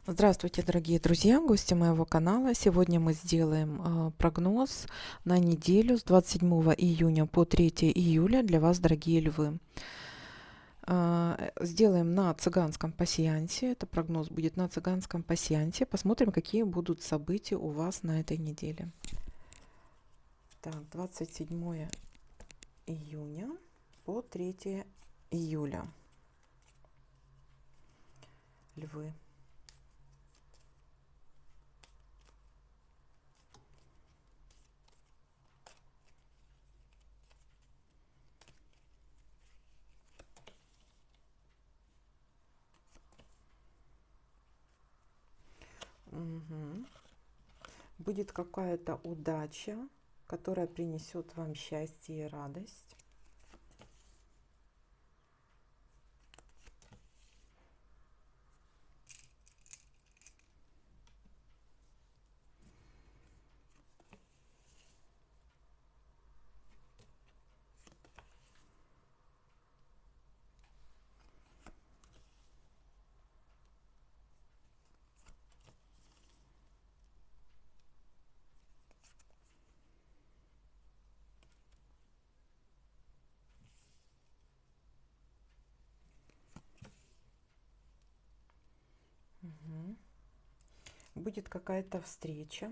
Здравствуйте, дорогие друзья, гости моего канала. Сегодня мы сделаем прогноз на неделю с 27 июня по 3 июля для вас, дорогие львы. Сделаем на цыганском пасьянсе. Это прогноз будет на цыганском пасьянсе. Посмотрим, какие будут события у вас на этой неделе. Так, 27 июня по 3 июля. Львы. Угу. Будет какая-то удача, которая принесет вам счастье и радость. Угу. Будет какая-то встреча.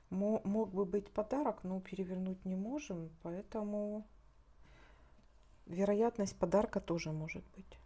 Мог бы быть подарок, но перевернуть не можем, поэтому вероятность подарка тоже может быть.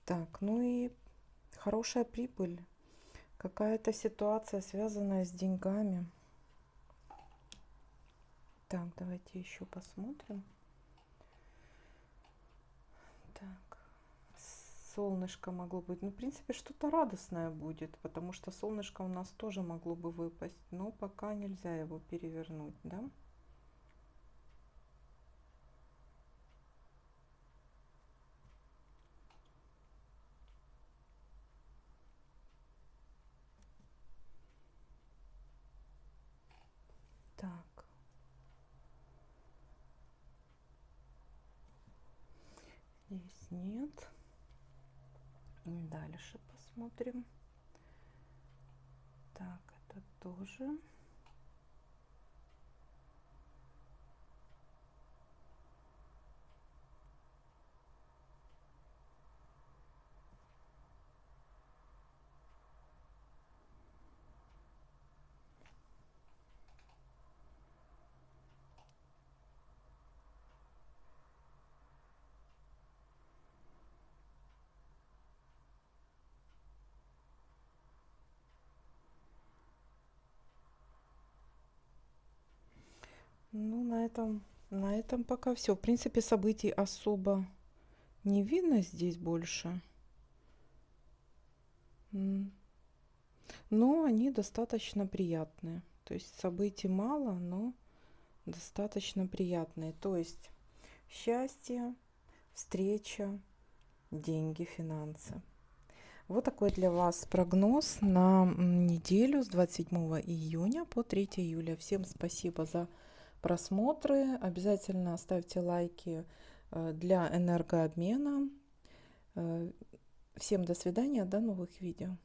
Так, ну и хорошая прибыль. Какая-то ситуация, связанная с деньгами. Так, давайте еще посмотрим. Так, солнышко могло быть. Ну, в принципе, что-то радостное будет, потому что солнышко у нас тоже могло бы выпасть, но пока нельзя его перевернуть, да? Так, здесь нет. Дальше посмотрим. Так, это тоже. Ну, на этом пока все. В принципе, событий особо не видно здесь больше. Но они достаточно приятные. То есть событий мало, но достаточно приятные. То есть счастье, встреча, деньги, финансы. Вот такой для вас прогноз на неделю с 27 июня по 3 июля. Всем спасибо за просмотры. Обязательно ставьте лайки для энергообмена. Всем до свидания, до новых видео.